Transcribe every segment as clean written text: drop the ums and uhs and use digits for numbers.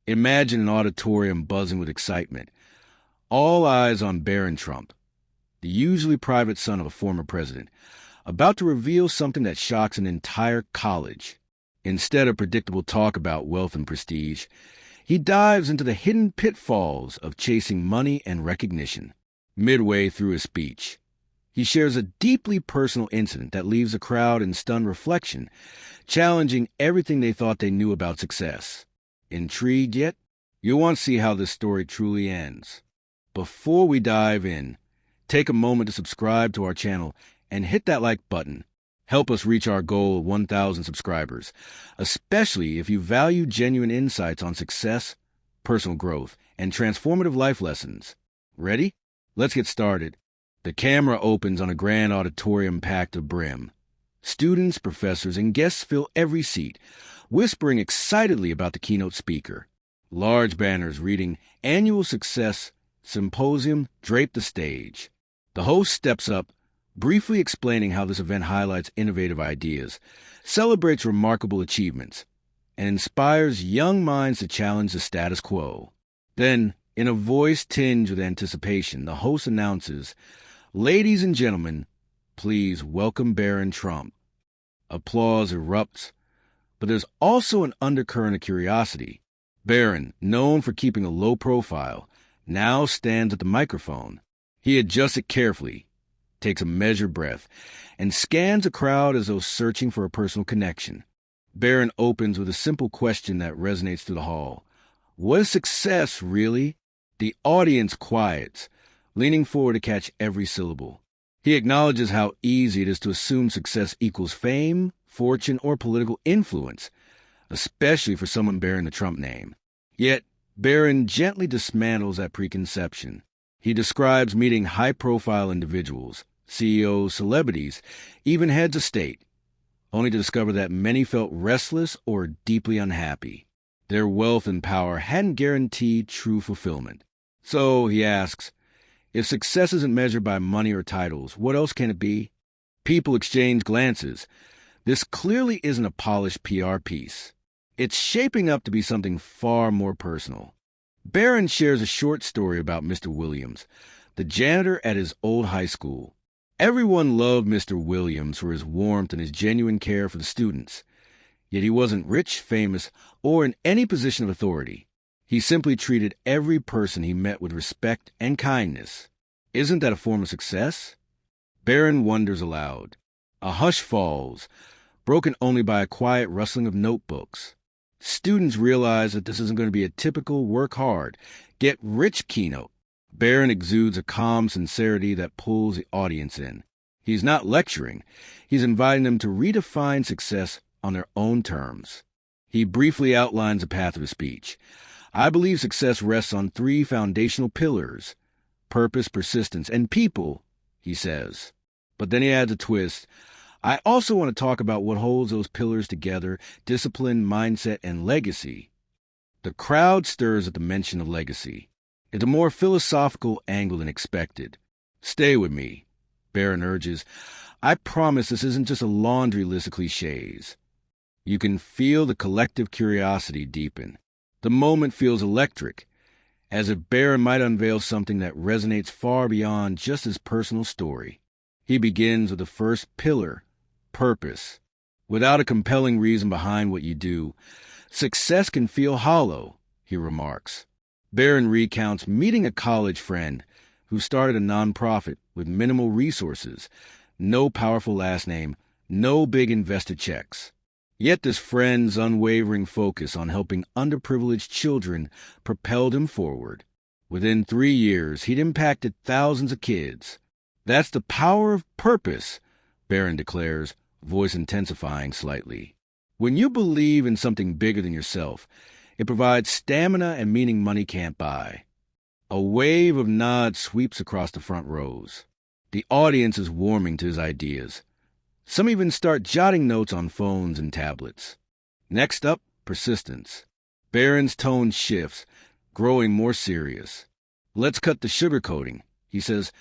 Imagine an auditorium buzzing with excitement. All eyes on Barron Trump, the usually private son of a former president, about to reveal something that shocks an entire college. Instead of predictable talk about wealth and prestige, he dives into the hidden pitfalls of chasing money and recognition. Midway through his speech, he shares a deeply personal incident that leaves the crowd in stunned reflection, challenging everything they thought they knew about success. Intrigued yet? You'll want to see how this story truly ends. Before we dive in, take a moment to subscribe to our channel and hit that like button. Help us reach our goal of 1,000 subscribers, especially if you value genuine insights on success, personal growth, and transformative life lessons. Ready? Let's get started. The camera opens on a grand auditorium packed to brim. Students, professors, and guests fill every seat, whispering excitedly about the keynote speaker. Large banners reading Annual Success Symposium drape the stage. The host steps up, briefly explaining how this event highlights innovative ideas, celebrates remarkable achievements, and inspires young minds to challenge the status quo. Then, in a voice tinged with anticipation, the host announces, "Ladies and gentlemen, please welcome Barron Trump." Applause erupts, but there's also an undercurrent of curiosity. Barron, known for keeping a low profile, now stands at the microphone. He adjusts it carefully, takes a measured breath, and scans the crowd as though searching for a personal connection. Barron opens with a simple question that resonates through the hall. What is success, really? The audience quiets, leaning forward to catch every syllable. He acknowledges how easy it is to assume success equals fame, fortune, or political influence, especially for someone bearing the Trump name. Yet, Barron gently dismantles that preconception. He describes meeting high-profile individuals, CEOs, celebrities, even heads of state, only to discover that many felt restless or deeply unhappy. Their wealth and power hadn't guaranteed true fulfillment. So, he asks, if success isn't measured by money or titles, what else can it be? People exchange glances. This clearly isn't a polished PR piece. It's shaping up to be something far more personal. Barron shares a short story about Mr. Williams, the janitor at his old high school. Everyone loved Mr. Williams for his warmth and his genuine care for the students. Yet he wasn't rich, famous, or in any position of authority. He simply treated every person he met with respect and kindness. Isn't that a form of success? Barron wonders aloud. A hush falls, broken only by a quiet rustling of notebooks. Students realize that this isn't going to be a typical work hard, get rich keynote. Barron exudes a calm sincerity that pulls the audience in. He's not lecturing. He's inviting them to redefine success on their own terms. He briefly outlines the path of his speech. I believe success rests on 3 foundational pillars: purpose, persistence, and people, he says. But then he adds a twist. I also want to talk about what holds those pillars together: discipline, mindset, and legacy. The crowd stirs at the mention of legacy. It's a more philosophical angle than expected. Stay with me, Barron urges. I promise this isn't just a laundry list of cliches. You can feel the collective curiosity deepen. The moment feels electric, as if Barron might unveil something that resonates far beyond just his personal story. He begins with the first pillar: purpose. Without a compelling reason behind what you do, success can feel hollow, he remarks. Barron recounts meeting a college friend who started a nonprofit with minimal resources, no powerful last name, no big investor checks. Yet this friend's unwavering focus on helping underprivileged children propelled him forward. Within 3 years, he'd impacted thousands of kids. That's the power of purpose, Barron declares, voice intensifying slightly. When you believe in something bigger than yourself, it provides stamina and meaning money can't buy. A wave of nods sweeps across the front rows. The audience is warming to his ideas. Some even start jotting notes on phones and tablets. Next up, persistence. Barron's tone shifts, growing more serious. Let's cut the sugarcoating, he says.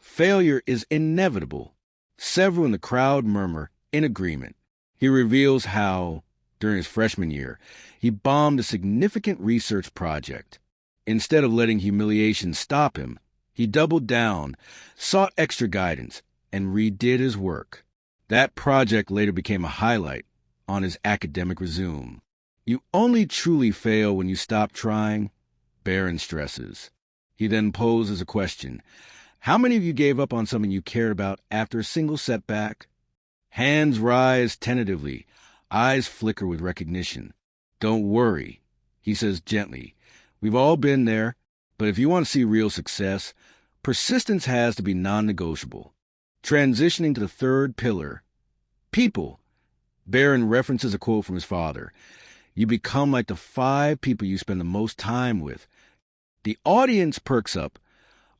Failure is inevitable. Several in the crowd murmur, in agreement. He reveals how, During his freshman year, he bombed a significant research project. Instead of letting humiliation stop him, he doubled down, sought extra guidance, and redid his work. That project later became a highlight on his academic resume. You only truly fail when you stop trying, Barron stresses. He then poses a question. How many of you gave up on something you cared about after a single setback? Hands rise tentatively, eyes flicker with recognition. Don't worry, he says gently. We've all been there, but if you want to see real success, persistence has to be non-negotiable. Transitioning to the third pillar, people. Barron references a quote from his father. You become like the 5 people you spend the most time with. The audience perks up,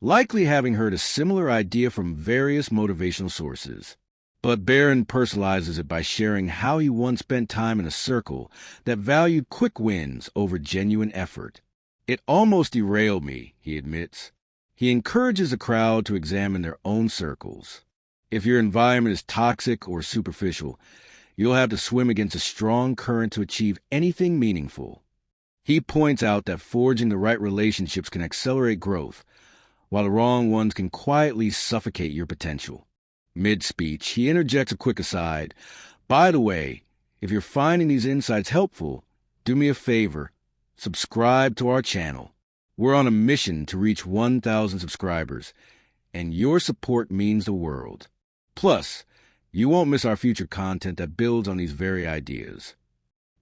likely having heard a similar idea from various motivational sources. But Barron personalizes it by sharing how he once spent time in a circle that valued quick wins over genuine effort. It almost derailed me, he admits. He encourages the crowd to examine their own circles. If your environment is toxic or superficial, you'll have to swim against a strong current to achieve anything meaningful. He points out that forging the right relationships can accelerate growth, while the wrong ones can quietly suffocate your potential. Mid-speech, he interjects a quick aside. By the way, if you're finding these insights helpful, do me a favor. Subscribe to our channel. We're on a mission to reach 1,000 subscribers, and your support means the world. Plus, you won't miss our future content that builds on these very ideas.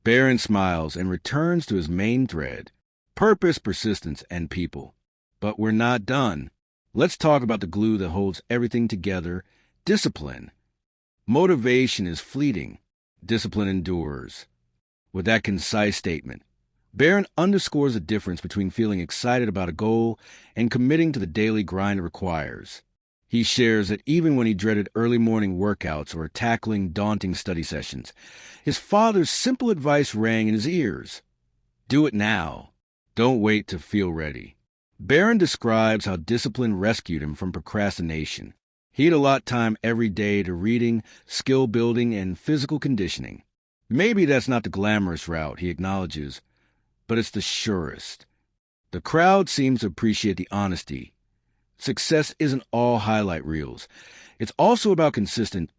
Barron smiles and returns to his main thread, purpose, persistence, and people. But we're not done. Let's talk about the glue that holds everything together, discipline. Motivation is fleeting. Discipline endures. With that concise statement, Barron underscores the difference between feeling excited about a goal and committing to the daily grind it requires. He shares that even when he dreaded early morning workouts or tackling daunting study sessions, his father's simple advice rang in his ears. Do it now. Don't wait to feel ready. Barron describes how discipline rescued him from procrastination. He'd allot time every day to reading, skill building, and physical conditioning. Maybe that's not the glamorous route, he acknowledges, but it's the surest. The crowd seems to appreciate the honesty. Success isn't all highlight reels. It's also about consistent,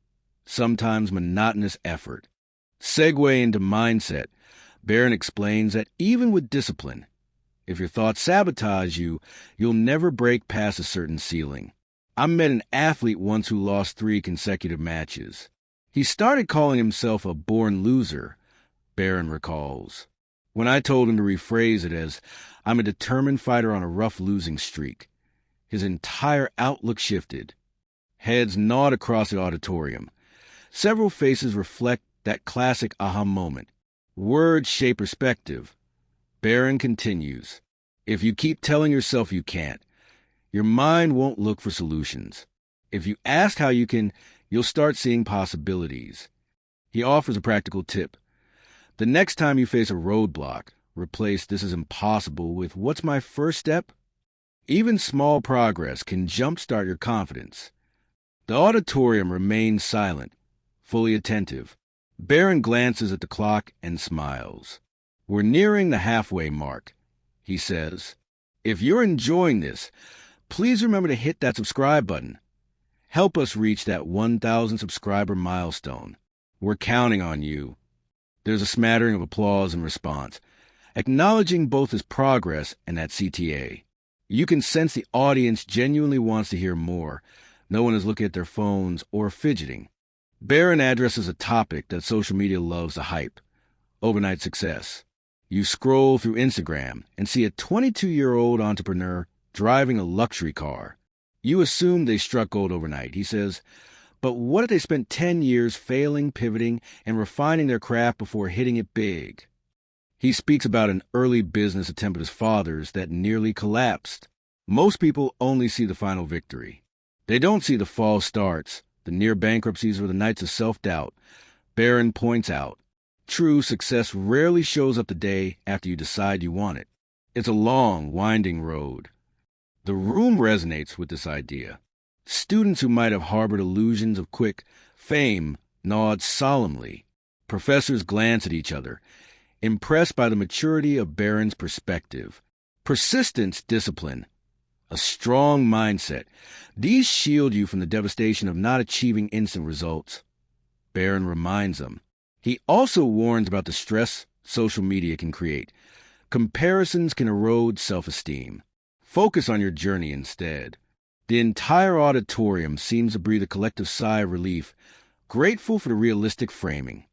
sometimes monotonous effort. Segue into mindset. Barron explains that even with discipline, if your thoughts sabotage you, you'll never break past a certain ceiling. I met an athlete once who lost 3 consecutive matches. He started calling himself a born loser, Barron recalls. When I told him to rephrase it as, I'm a determined fighter on a rough losing streak, his entire outlook shifted. Heads gnawed across the auditorium. Several faces reflect that classic aha moment. Words shape perspective. Barron continues, if you keep telling yourself you can't, your mind won't look for solutions. If you ask how you can, you'll start seeing possibilities. He offers a practical tip. The next time you face a roadblock, replace "this is impossible" with "what's my first step?" Even small progress can jumpstart your confidence. The auditorium remains silent, fully attentive. Barron glances at the clock and smiles. We're nearing the halfway mark, he says. If you're enjoying this, please remember to hit that subscribe button. Help us reach that 1,000 subscriber milestone. We're counting on you. There's a smattering of applause in response, acknowledging both his progress and that CTA. You can sense the audience genuinely wants to hear more. No one is looking at their phones or fidgeting. Barron addresses a topic that social media loves to hype: overnight success. You scroll through Instagram and see a 22-year-old entrepreneur driving a luxury car. You assume they struck gold overnight, he says. But what if they spent 10 years failing, pivoting, and refining their craft before hitting it big? He speaks about an early business attempt of his father's that nearly collapsed. Most people only see the final victory. They don't see the false starts, the near bankruptcies, or the nights of self-doubt. Barron points out, true success rarely shows up the day after you decide you want it. It's a long, winding road. The room resonates with this idea. Students who might have harbored illusions of quick fame nod solemnly. Professors glance at each other, impressed by the maturity of Barron's perspective. Persistence, discipline, a strong mindset. These shield you from the devastation of not achieving instant results. Barron reminds them. He also warns about the stress social media can create. Comparisons can erode self-esteem. Focus on your journey instead. The entire auditorium seems to breathe a collective sigh of relief, grateful for the realistic framing.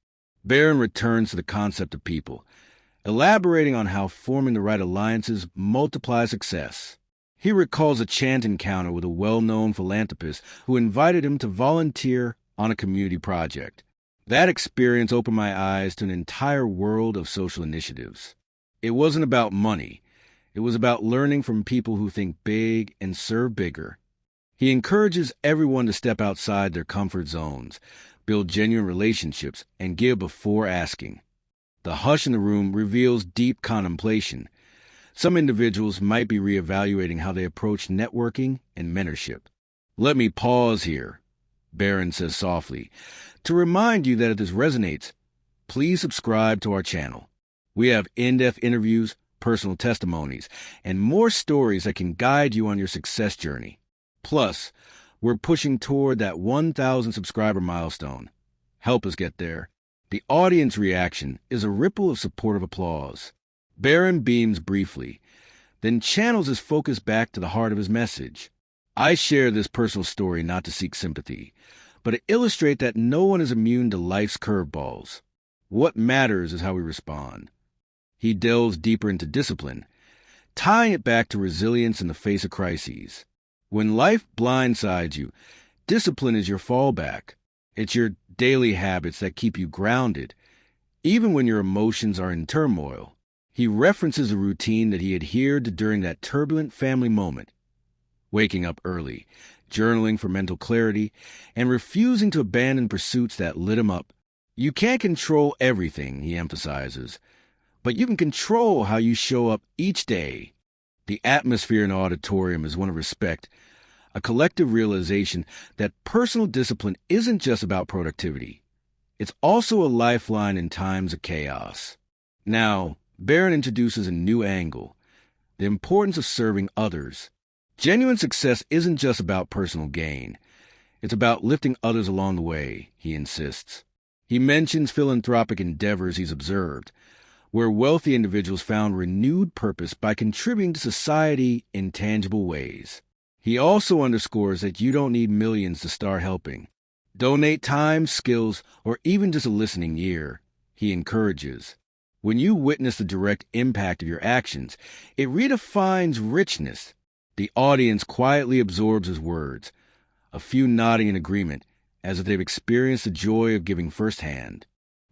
Barron returns to the concept of people, elaborating on how forming the right alliances multiplies success. He recalls a chant encounter with a well-known philanthropist who invited him to volunteer on a community project. That experience opened my eyes to an entire world of social initiatives. It wasn't about money. It was about learning from people who think big and serve bigger. He encourages everyone to step outside their comfort zones, build genuine relationships, and give before asking. The hush in the room reveals deep contemplation. Some individuals might be reevaluating how they approach networking and mentorship. Let me pause here, Barron says softly, to remind you that if this resonates, please subscribe to our channel. We have in-depth interviews, personal testimonies, and more stories that can guide you on your success journey. Plus, we're pushing toward that 1,000 subscriber milestone. Help us get there. The audience reaction is a ripple of supportive applause. Barron beams briefly, then channels his focus back to the heart of his message. I share this personal story not to seek sympathy, but to illustrate that no one is immune to life's curveballs. What matters is how we respond. He delves deeper into discipline, tying it back to resilience in the face of crises. When life blindsides you, discipline is your fallback. It's your daily habits that keep you grounded, even when your emotions are in turmoil. He references a routine that he adhered to during that turbulent family moment. Waking up early, journaling for mental clarity, and refusing to abandon pursuits that lit him up. You can't control everything, he emphasizes, but you can control how you show up each day. The atmosphere in the auditorium is one of respect, a collective realization that personal discipline isn't just about productivity. It's also a lifeline in times of chaos. Now, Barron introduces a new angle, the importance of serving others. Genuine success isn't just about personal gain. It's about lifting others along the way, he insists. He mentions philanthropic endeavors he's observed, where wealthy individuals found renewed purpose by contributing to society in tangible ways. He also underscores that you don't need millions to start helping. Donate time, skills, or even just a listening ear, he encourages. When you witness the direct impact of your actions, it redefines richness. The audience quietly absorbs his words, a few nodding in agreement, as if they've experienced the joy of giving firsthand.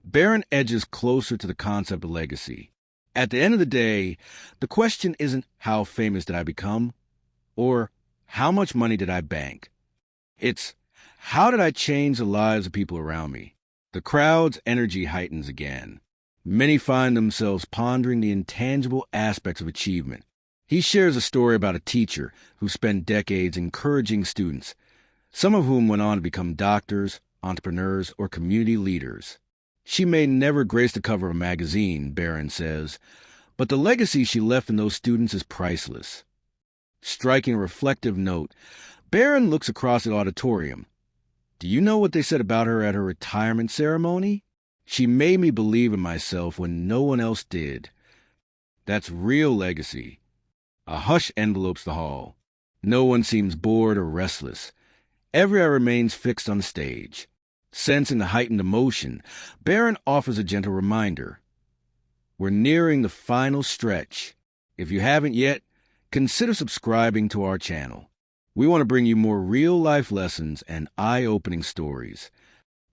Barron edges closer to the concept of legacy. At the end of the day, the question isn't how famous did I become, or how much money did I bank? It's how did I change the lives of people around me? The crowd's energy heightens again. Many find themselves pondering the intangible aspects of achievement. He shares a story about a teacher who spent decades encouraging students, some of whom went on to become doctors, entrepreneurs, or community leaders. She may never grace the cover of a magazine, Barron says, but the legacy she left in those students is priceless. Striking a reflective note, Barron looks across the auditorium. Do you know what they said about her at her retirement ceremony? She made me believe in myself when no one else did. That's real legacy. A hush envelopes the hall. No one seems bored or restless. Every eye remains fixed on the stage. Sensing the heightened emotion, Barron offers a gentle reminder. We're nearing the final stretch. If you haven't yet, consider subscribing to our channel. We want to bring you more real-life lessons and eye-opening stories.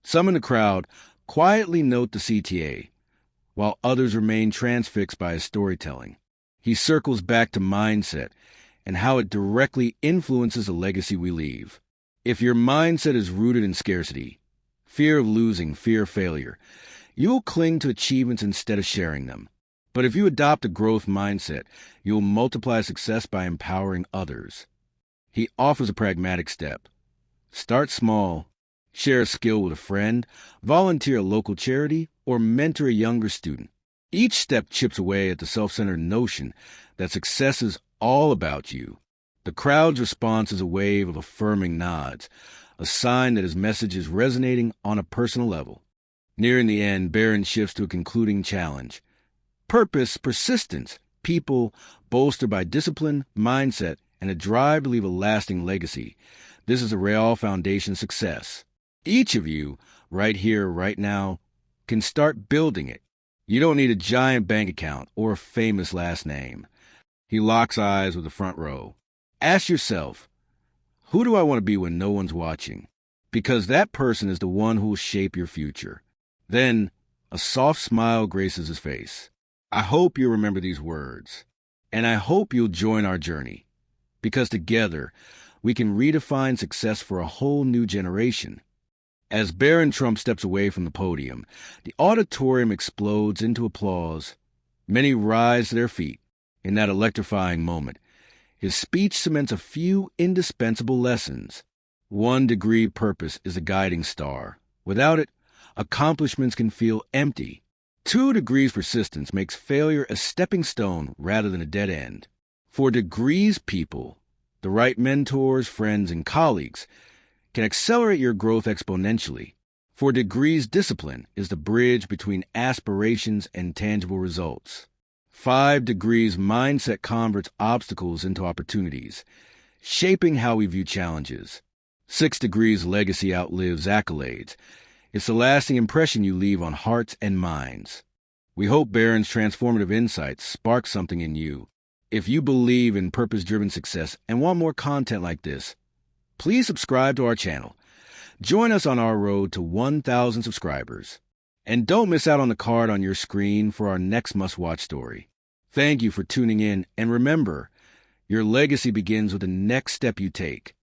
Some in the crowd quietly note the CTA, while others remain transfixed by his storytelling. He circles back to mindset and how it directly influences the legacy we leave. If your mindset is rooted in scarcity, fear of losing, fear of failure, you'll cling to achievements instead of sharing them. But if you adopt a growth mindset, you'll multiply success by empowering others. He offers a pragmatic step. Start small, share a skill with a friend, volunteer a local charity, or mentor a younger student. Each step chips away at the self-centered notion that success is all about you. The crowd's response is a wave of affirming nods, a sign that his message is resonating on a personal level. Nearing the end, Barron shifts to a concluding challenge. Purpose, persistence, people bolstered by discipline, mindset, and a drive to leave a lasting legacy. This is a Real Foundation success. Each of you, right here, right now, can start building it. You don't need a giant bank account or a famous last name. He locks eyes with the front row. Ask yourself, who do I want to be when no one's watching? Because that person is the one who will shape your future. Then, a soft smile graces his face. I hope you remember these words, and I hope you'll join our journey, because together we can redefine success for a whole new generation. As Barron Trump steps away from the podium, the auditorium explodes into applause. Many rise to their feet. In that electrifying moment, his speech cements a few indispensable lessons. 1 degree purpose is a guiding star. Without it, accomplishments can feel empty. 2 degrees persistence makes failure a stepping stone rather than a dead end. For degrees people, the right mentors, friends, and colleagues can accelerate your growth exponentially. For degrees discipline is the bridge between aspirations and tangible results. 5 degrees mindset converts obstacles into opportunities, shaping how we view challenges. 6 degrees legacy outlives accolades. It's the lasting impression you leave on hearts and minds. We hope Barron's transformative insights spark something in you. If you believe in purpose-driven success and want more content like this, please subscribe to our channel. Join us on our road to 1,000 subscribers. And don't miss out on the card on your screen for our next must-watch story. Thank you for tuning in, and remember, your legacy begins with the next step you take.